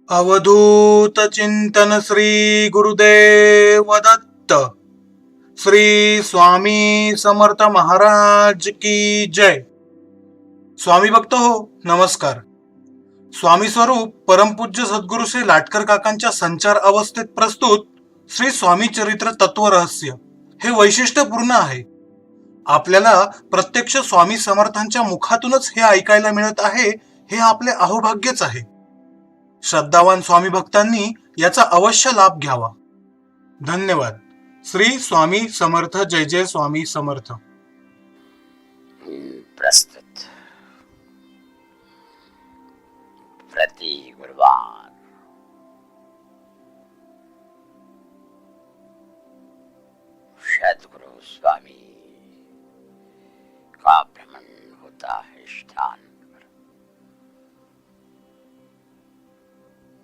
अवधूत चिंतन श्री गुरुदेव दत्त। श्री स्वामी समर्थ महाराज की जय। स्वामी भक्त हो नमस्कार। स्वामी स्वरूप परमपूज्य सद्गुरु श्री लाटकर काकांच्या संचार अवस्थेत प्रस्तुत श्री स्वामी चरित्र तत्व रहस्य हे वैशिष्ट्यपूर्ण आहे। आपल्याला प्रत्यक्ष स्वामी समर्थांच्या मुखातूनच हे ऐकायला मिळत आहे, हे आपले अहोभाग्यच आहे। श्रद्धावान स्वामी भक्तांनी याचा अवश्य लाभ घ्यावा। धन्यवाद। श्री स्वामी समर्थ। जय जय स्वामी समर्थ। प्रस्तुत प्रति गुरुवार सद्गुरु स्वामी का भ्रमण होता है स्थान पर।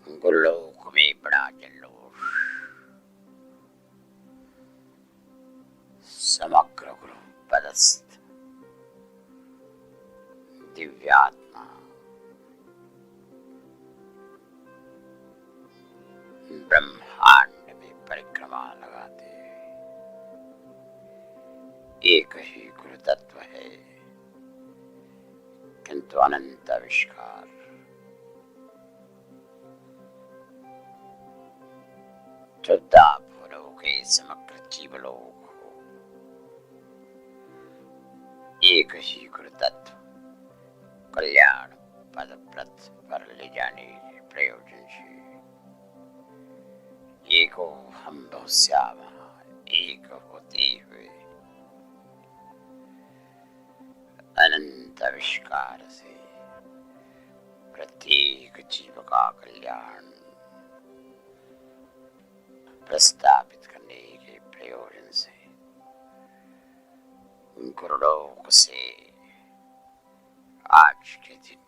गुरुलोक में बड़ा जल्लोष। समग्र गुरु पदस्थ दिव्यात्मा ब्रह्मांड में परिक्रमा लगाते एक ही गुरु तत्व है, किंतु अनंत आविष्कार। शुद्धा भूलोक समग्र जीवलोक हो, एक ही गुरु तत्व कल्याण पद प्रथ पर ले जाने के प्रयोजन से एको हम बहुश्याम एक होते हुए अनंत आविष्कार से प्रत्येक जीव का कल्याण प्रस्तावित करने के प्रयोजन से गुरुलोक से आज के दिन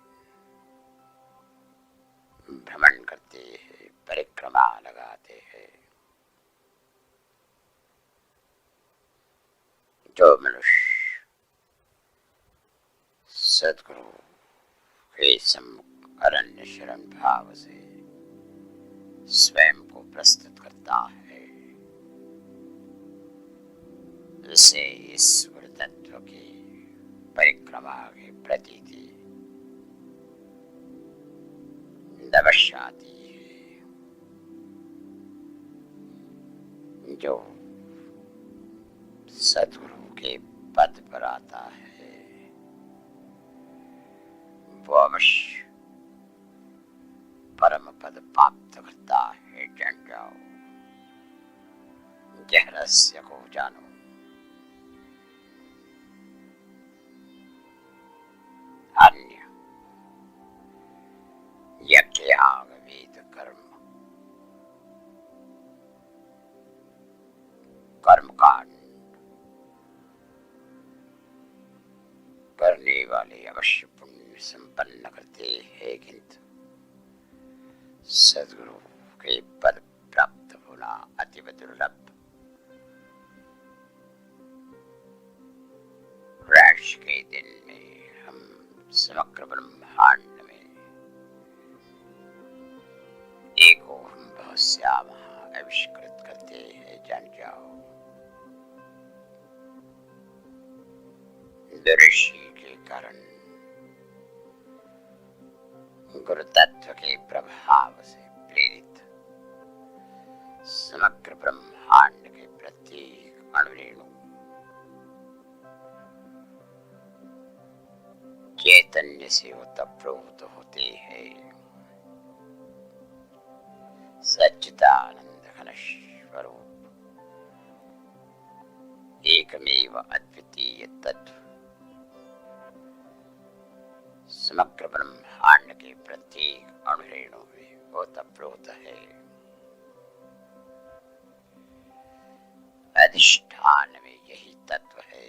भ्रमण करते हैं, परिक्रमा लगाते हैं। जो मनुष्य सद्गुरु के सम्मुख अरण्य शरण भाव से स्वयं को प्रस्तुत करता है, उसे इस गुरु तत्व की परिक्रमा की प्रतीति दर्शाती है। जो सद्गुरु के पद पर आता है वो अवश्य परम पद प्राप्त करता है। जान जाओ, यह रहस्य को जानो। अन्य यज्ञ याग वेद कर्म कर्मकांड करने वाले अवश्य पुण्य संपन्न करते हैं, किंतु सद्गुरु के पद प्राप्त होना अतीव दुर्लभ। राश के दिन में हम समग्र ब्रह्मांड में एको हम बहुश्याम आविष्कृत करते हैं। जान जाओ, दृष्टि के कारण गुरु तत्व के प्रभाव से प्रेरित समग्र ब्रह्मांड के प्रत्येक अणुरेणु चैतन्य से ओतप्रोत होते हैं। सच्चिदानंद घन स्वरूप एकमेव अद्वितीय तत्व समग्र ब्रह्मांड के प्रत्येक अणुरेणु में ओतप्रोत है। अधिष्ठान में यही तत्व है,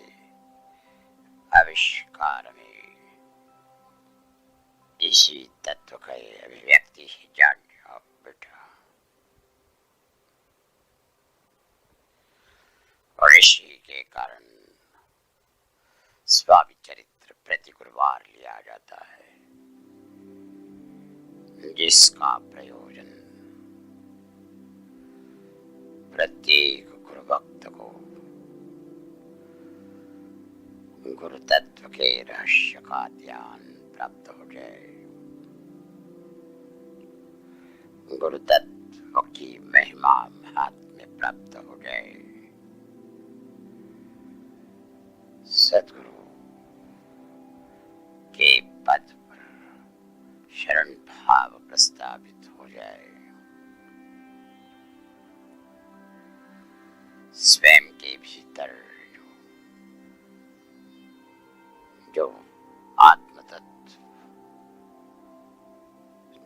आविष्कार में इसी तत्व का अभिव्यक्ति ही। जान जाओ बेटा, और इसी के कारण स्वामी चरित्र प्रति गुरुवार लिया जाता है, जिसका प्रयोजन प्रत्येक गुरु भक्त को गुरु तत्व के रहस्य का ज्ञान प्राप्त हो जाए, गुरु तत्व की महिमा महात्म्य प्राप्त हो जाए। सद्गुरु के पद पर शरण भाव प्रस्तावित हो जाए। स्वयं के भीतर जो आत्म तत्व,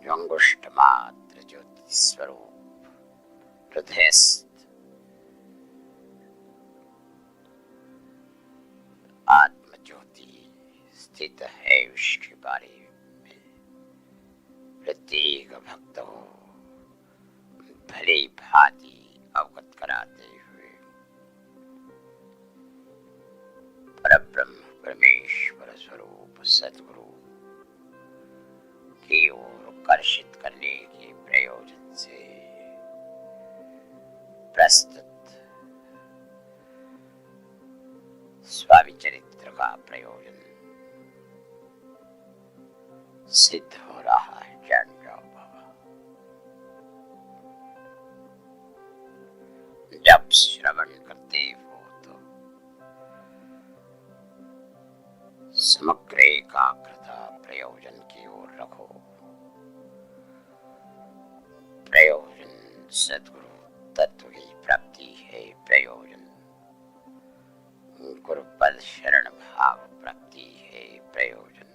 जो अंगुष्ठ मात्र ज्योति स्वरूप हृदयस्थ आत्म ज्योति स्थित है, उसके बारे में प्रत्येक भक्त को भली भांति अवगत कराते हुए परब्रह्म परमेश्वर स्वरूप सद्गुरु की ओर कर्षित करने के प्रयोजन से प्रस्तुत स्वामी चरित्र का प्रयोजन सिद्ध हो रहा है। जान जाओ बाबा, जब श्रवण करते हो तो समग्र एकाग्रता प्रयोजन की ओर रखो। प्रयोजन सद्गुरु तत्व की प्राप्ति है, प्रयोजन गुरु पद शरण भाव प्राप्ति है, प्रयोजन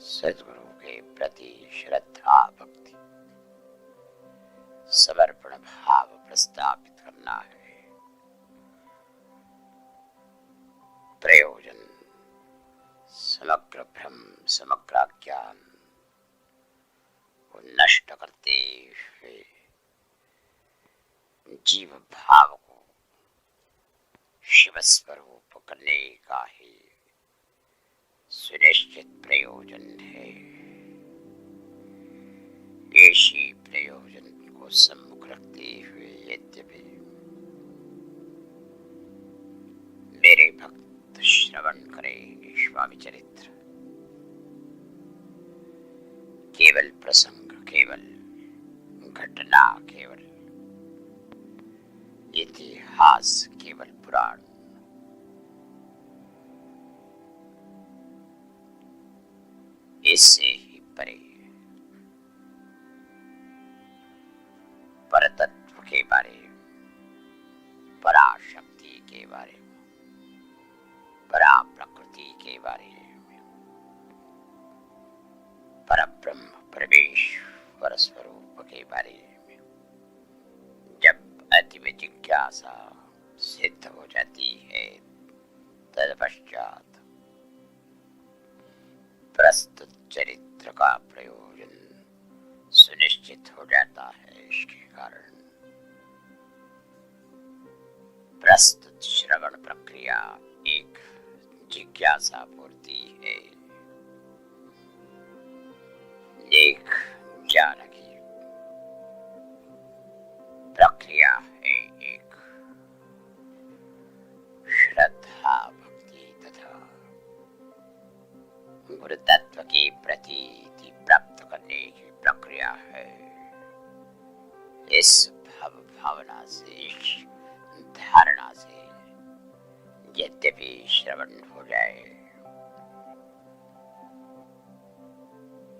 सद्गुरु के प्रति श्रद्धा भक्ति समर्पण भाव प्रस्तावित करना है। प्रयोजन समग्र भ्रम समग्र ज्ञान को नष्ट करते हुए जीव भाव को शिव स्वरूप करने का ही सुनिश्चित प्रयोजन है। ऐसी प्रयोजन को सम्मुख रखते हुए यद्यपि मेरे भक्त श्रवण करेंगे स्वामी चरित्र, केवल प्रसंग, केवल घटना, केवल इतिहास, केवल पुराण, इससे ही परे परतत्व के बारे में, पराशक्ति के बारे में, परा प्रकृति के बारे में, परब्रह्म परमेश्वर स्वरूप के बारे में जब अति जिज्ञासा सिद्ध हो जाती है, तत्पश्चात प्रस्तुत चरित्र का प्रयोजन सुनिश्चित हो जाता है। इसके कारण प्रस्तुत श्रवण प्रक्रिया एक जिज्ञासा पूर्ति है, एक ज्ञान की प्रक्रिया है, एक श्रद्धा भक्ति तथा गुरु तत्व की प्रतीति प्राप्त करने की प्रक्रिया है। इस भाव भावना से, इस धारणा से यद्यपि श्रवण हो जाए,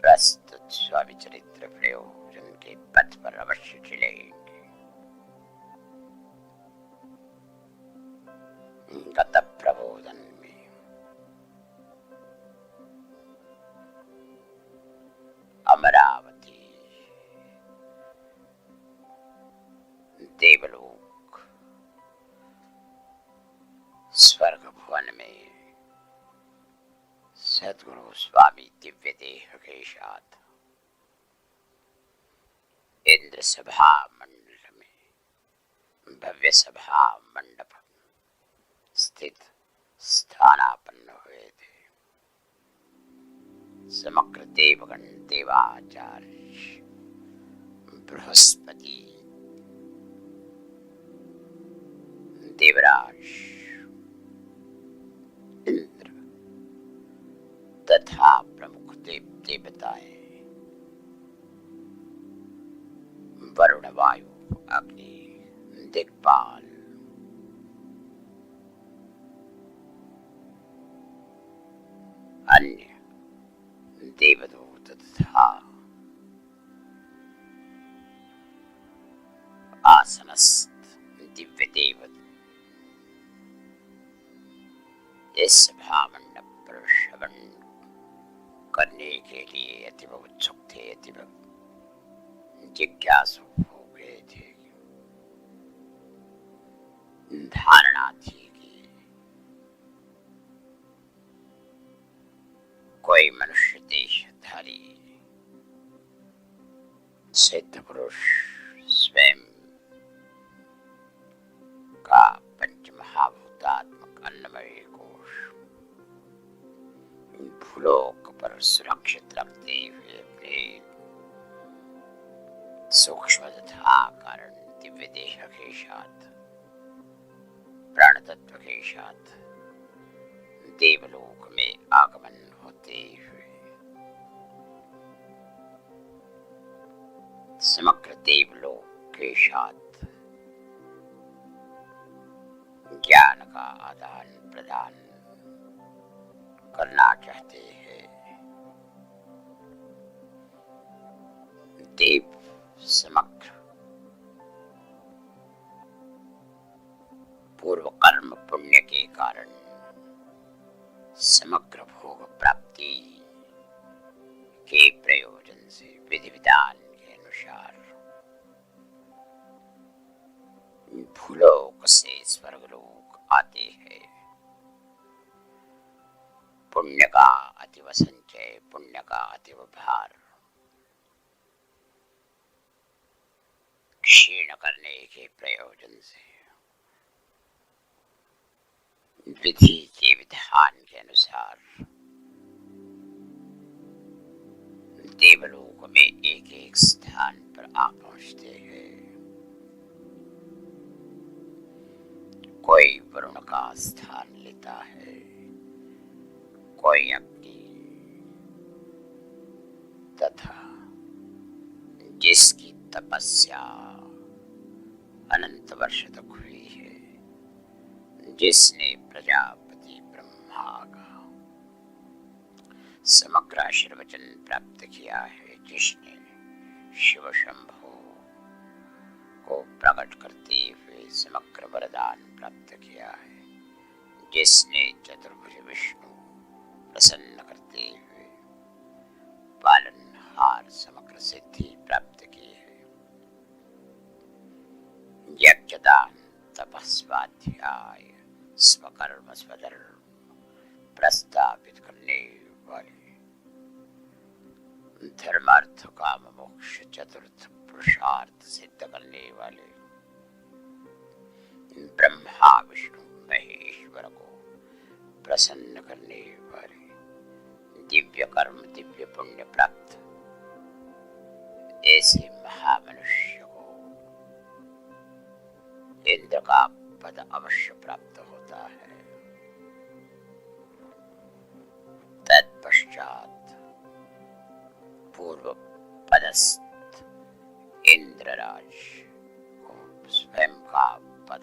प्रस्तुत स्वामी चरित्र प्रयोजन के पथ पर अवश्य चलेंगे। गत प्रबोधन में अमरावती देवलोक स्वर्ग भुवन में सद्गुरु स्वामी दिव्य देह के साथ इंद्र सभा मंडल में भव्य सभा मंडप स्थित स्थानापन्न हुए थे। समग्र देवगण, देवाचार्य, बृहस्पति, देवराज इंद्र तथा प्रमुख देव देवताएं, वरुण, वायु, अग्नि, दिक्पाल, अन्य देवदूत तथा आसनस्थ दिव्य देव इस भामंडप पर श्रवण करने के लिए अतीव उत्सुक थे, अतीव जिज्ञासु हो गए थे। धारणा थी कि कोई मनुष्य देशधारी सिद्ध पुरुष स्वयं का पंचमहाभूतात्मक अन्नमय कोश भूलोक पर सुरक्षित रखते हुए अपने सूक्ष्म तथा कारण दिव्य देश के साथ, प्राण तत्व के साथ देवलोक में आगमन होते हुए समग्र देवलोक के साथ ज्ञान का आदान प्रदान करना चाहते हैं। देव समग्र पूर्व कर्म पुण्य के कारण समग्र भोग प्राप्ति के प्रयोजन से विधि विधान के अनुसार भूलोक से स्वर्गलोक आते हैं। पुण्य का अतीव संचय, पुण्य का अतीव भार क्षीण करने के प्रयोजन से विधि के विधान के अनुसार देवलोक में एक एक स्थान पर आ पहुंचते हैं। कोई वरुण का स्थान लेता है, कोई अग्नि तथा जिसकी तपस्या अनंत वर्ष तक हुई है, जिसने प्रजापति ब्रह्मा का समग्र आशीर्वचन प्राप्त किया है, जिसने शिव शंभु को प्रकट करते हुए समग्र वरदान प्राप्त किया है, जिसने चतुर्भुज विष्णु प्रसन्न करते हुए पालनहार समग्र सिद्धि प्राप्त की है। यज्ञदान तपस्वाध्याय स्वकर्म स्वधर्म प्रस्तावित करने वाले, धर्मार्थ काम मोक्ष चतुर्थ पुरुषार्थ सिद्ध करने वाले ब्रह्मा विष्णु महेश्वर को प्रसन्न करने वाले, दिव्य कर्म दिव्य पुण्य प्राप्त ऐसे महामनुष्य को इंद्र का पद अवश्य प्राप्त होता है। तत्पश्चात पूर्व पदस्थ इंद्रराज को स्वयं का पद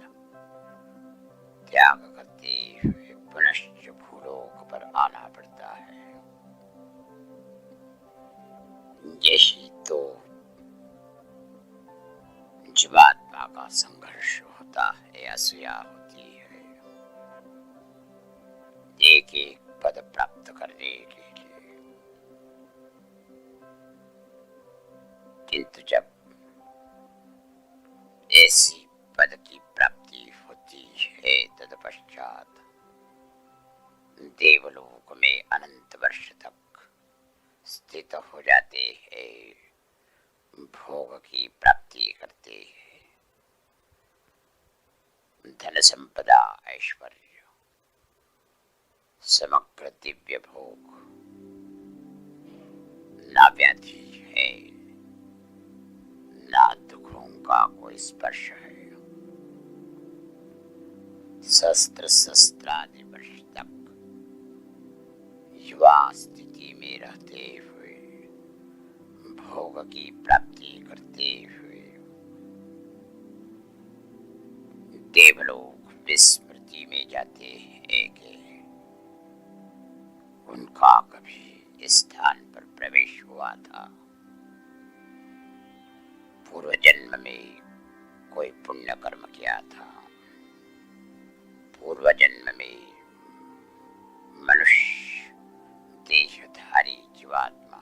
त्याग करते हुए पुनश्च भूलोक पर आना पड़ता है। यही तो जीवात्मा का संघर्ष होता है, असूया होती है एक एक पद प्राप्त करने के लिए। किंतु जब ऐसी पद की प्राप्ति होती है, तत्पश्चात देवलोक में अनंत वर्ष तक स्थित हो जाते हैं, भोग की प्राप्ति करते हैं। धन संपदा ऐश्वर्य समग्र दिव्य भोग, ना व्याधि है, ना दुखों का कोई स्पर्श है। सहस्त्रादि वर्ष तक युवा स्थिति में रहते हुए भोग की प्राप्ति करते हुए देवलोक विस्मृति में जाते हैं कि उनका कभी इस स्थान पर प्रवेश हुआ था। पूर्व जन्म में कोई पुण्य कर्म किया था, पूर्व जन्म में मनुष्य देहधारी जीवात्मा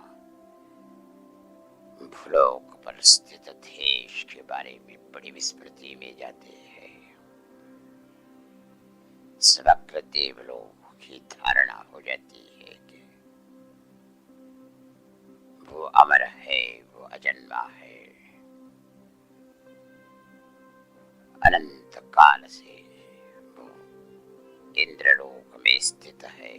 भूलोक पर स्थित देश के बारे में बड़ी विस्मृति में जाते हैं। समग्र देवलोक की धारणा हो जाती है कि वो अमर है, वो अजन्मा है, अनंत काल से वो इंद्रलोक में स्थित है।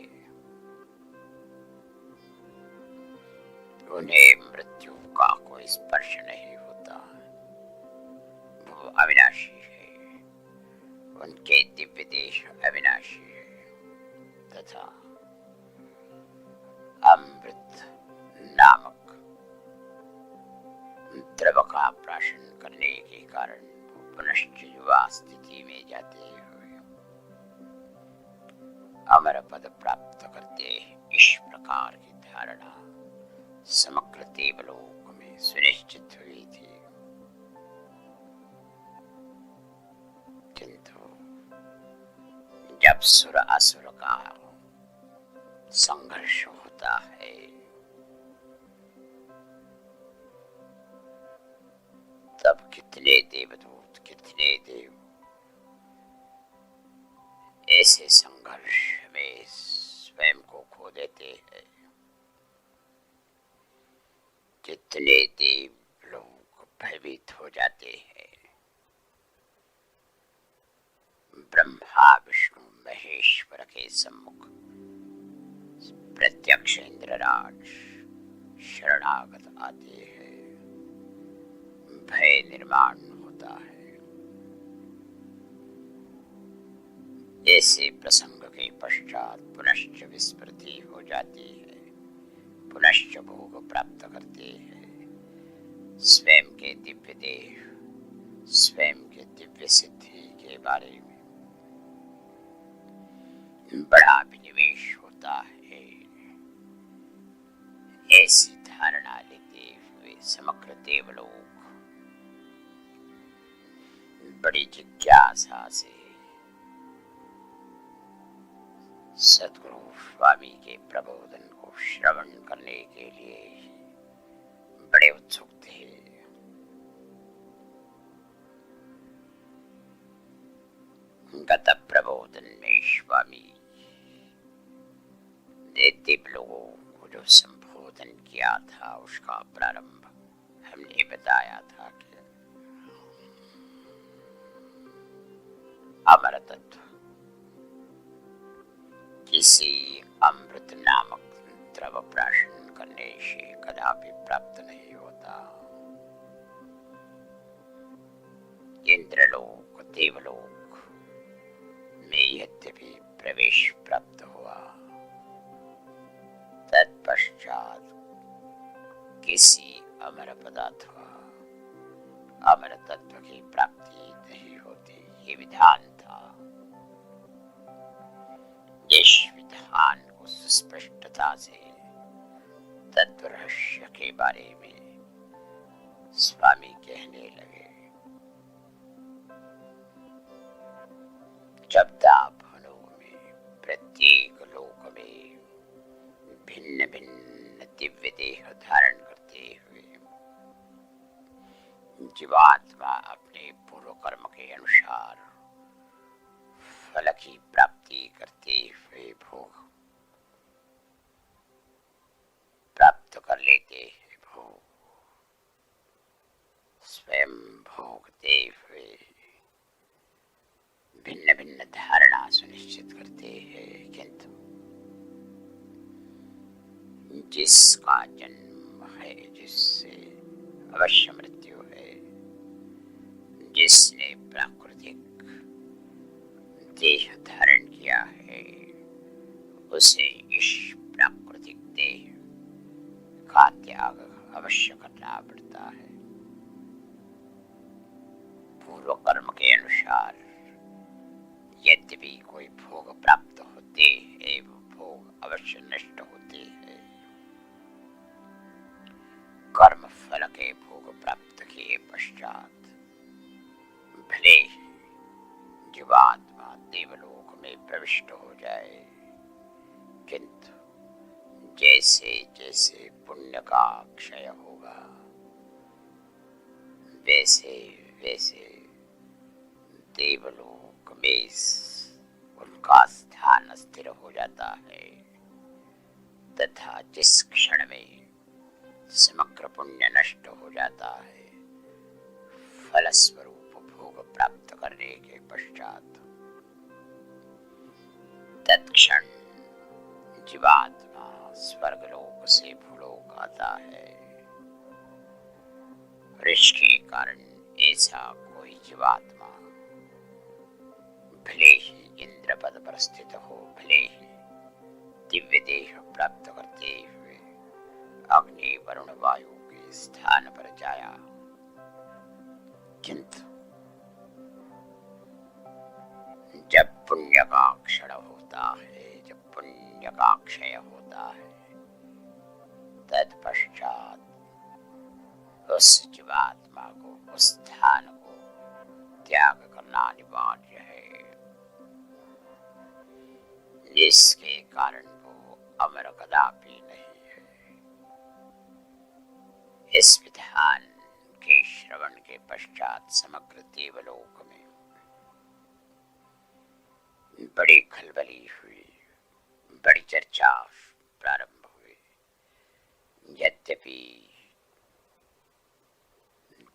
उन्हें मृत्यु का कोई स्पर्श नहीं होता, वो अविनाशी है, उनके दिव्य देश अविनाशी है तथा अमृत नामक द्रव का प्राशन करने के कारण पुनश्च युवा स्थिति में जाते हुए अमर पद प्राप्त करते हैं। इस प्रकार की धारणा समग्र देवलोक में सुनिश्चित हुई थी, किंतु जब सुर असुर का संघर्ष होता है तब कितने देवदूत, कितने देव ऐसे संघर्ष में स्वयं को खो देते हैं। कितने देव लोग भयभीत हो जाते हैं। ब्रह्मा विष्णु महेश्वर के सम्मुख प्रत्यक्ष इंद्रराज शरणागत आते हैं, भय निर्माण होता है। ऐसे प्रसंग के पश्चात पुनश्च विस्मृति हो जाती है, पुनश्च भोग प्राप्त करते हैं। स्वयं के दिव्य देह, स्वयं के दिव्य सिद्धि के बारे में बड़ा विनिवेश होता है। ऐसी धारणा लेते हुए समग्र देवलोक बड़ी जिज्ञासा से सद्गुरु स्वामी के प्रबोधन को श्रवण करने के लिए बड़े उत्सुक थे। गत प्रबोधन में स्वामी ने दिव्य लोगों को जो संबोधन किया था उसका प्रारंभ हमने बताया था कि अमर तत्व किसी अमृत नामक द्रव प्राशन करने से कदापि प्राप्त नहीं होता। इंद्रलोक, देवलोक में यद्यपि प्रवेश प्राप्त हुआ, तत्पश्चात किसी अमर पदार्थ, अमर तत्व की प्राप्ति नहीं होती। ये विधान था। इस विधान को सुस्पष्टता से तत्व रहस्य के बारे में स्वामी कहने लगे। शब्दाभनों में प्रत्येक लोक में भिन्न भिन्न दिव्य देह धारण करते हुए जीवात्मा अपने पूर्व कर्म के अनुसार फल की प्राप्ति करते हुए भोग प्राप्त कर लेते हैं। भोग स्वयं भोगते हुए भिन्न भिन्न धारणा सुनिश्चित करते हैं, किंतु जिसका जन्म है, जिससे अवश्य मृत्यु है, जिसने प्राकृतिक देह धारण किया है उसे इस प्राकृतिक देह का त्याग अवश्य करना पड़ता है। पूर्व कर्म के अनुसार यद्यपि कोई भोग प्राप्त होते हैं, वो भोग अवश्य नष्ट होते हैं। कर्म फल के भोग प्राप्त किए पश्चात भले ही जीवात्मा देवलोक में प्रविष्ट हो जाए, किंतु जैसे जैसे पुण्य का क्षय होगा वैसे वैसे देवलोक में उनका स्थान स्थिर हो जाता है, तथा जिस क्षण में समग्र पुण्य नष्ट हो जाता है, फलस्वरूप भोग प्राप्त करने के पश्चात तत्क्षण जीवात्मा स्वर्गलोक से भूलोक आता है। इसके कारण ऐसा कोई जीवात्मा भले ही इंद्र पद पर स्थित हो, भले ही दिव्य देह प्राप्त करते हुए अग्नि वरुण वायु के स्थान पर जाया, किंतु जब पुण्य का क्षण होता है, जब पुण्य का क्षय होता है, तत्पश्चात उस जीवात्मा को, उस स्थान को त्याग करना अनिवार्य है। जिसके कारण वो अमर कदापि नहीं है। इस विधान के श्रवण के पश्चात समग्र देवलोक में बड़ी खलबली हुई, बड़ी चर्चा प्रारंभ हुई। यद्यपि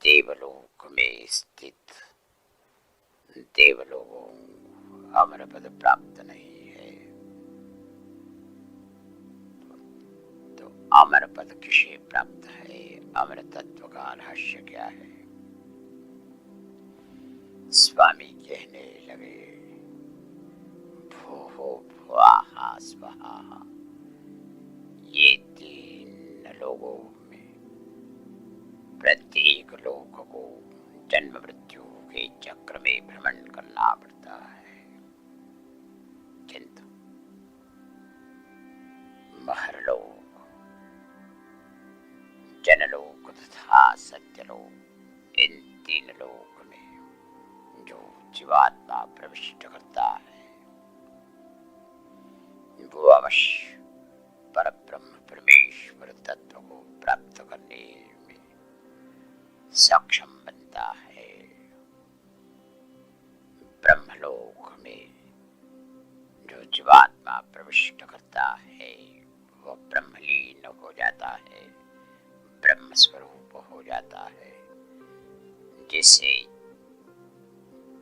देवलोक में स्थित देवलोगों अमर पद प्राप्त नहीं है, तो अमर पद किसे प्राप्त है? अमर तत्व का रहस्य क्या है? स्वामी कहने लगे, भूः भुवः स्वः, ये तीन लोगों में प्रत्येक लोक को जन्म मृत्यु के चक्र में भ्रमण करना पड़ता है, किंतु महरलोक, जनलोक तथा सत्यलोक, इन तीन लोक में जो जीवात्मा प्रविष्ट करता है वो अवश्य परब्रह्म परमेश्वर तत्व को प्राप्त करने में सक्षम बनता है। ब्रह्मलोक में जो जीवात्मा प्रविष्ट करता है वो ब्रह्मलीन हो जाता है, ब्रह्म स्वरूप हो जाता है, जिसे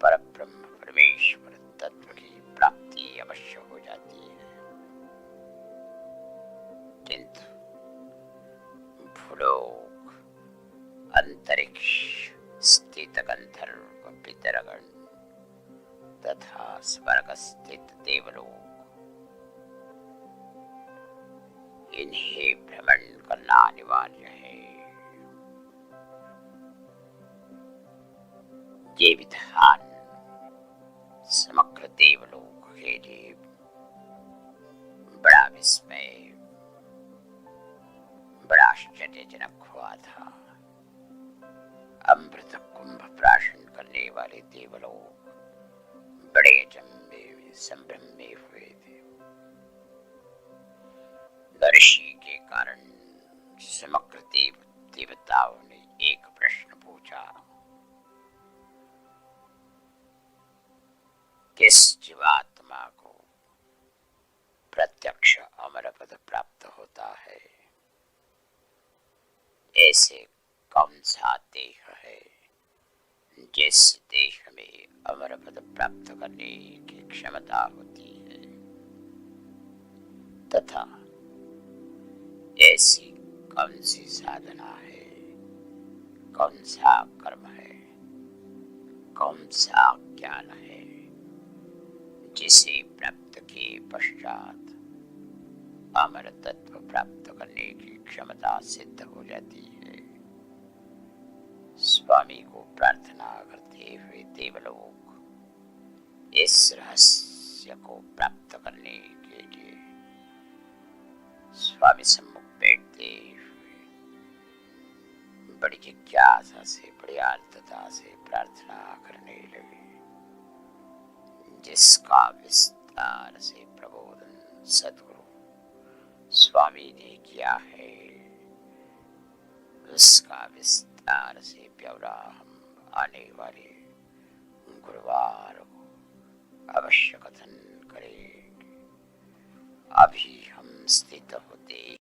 परब्रह्म परमेश्वर तत्व की प्राप्ति अवश्य हो जाती है। किंतु भूलोक, अंतरिक्ष स्थित गंधर्व पितरगण तथा स्वर्ग स्थित देवलोक, इन्हें भ्रमण करना अनिवार्य है। ये विधान समग्र देवलोक के लिए बड़ा विस्मय, बड़ा आश्चर्यजनक हुआ था। अमृत कुंभ प्राशन करने वाले देवलोक बड़े अचंभे में, संभ्रम में हुए थे। ऋषि के कारण समग्र देवताओं ने एक प्रश्न पूछा, किस जीवात्मा को प्रत्यक्ष अमर पद प्राप्त होता है? ऐसे कौन सा देह है जिस देह में अमर पद प्राप्त करने की क्षमता होती है, तथा ऐसी कौन सी साधना है, कौन सा कर्म है, कौन सा ज्ञान है जिसे प्राप्त किए पश्चात अमर तत्व प्राप्त करने की क्षमता सिद्ध हो जाती है। स्वामी को प्रार्थना करते हुए देवलोक इस रहस्य को प्राप्त करने के लिए स्वामी सम्मुख बैठते हुए बड़ी जिज्ञासा से, बड़ी आर्द्रता से प्रार्थना करने लगे, जिसका विस्तार से प्रबोधन सद्गुरु स्वामी ने किया है, उसका विस्तार से ब्यौरा हम आने वाले गुरुवार को अवश्य कथन करेंगे। अभी हम स्थित होते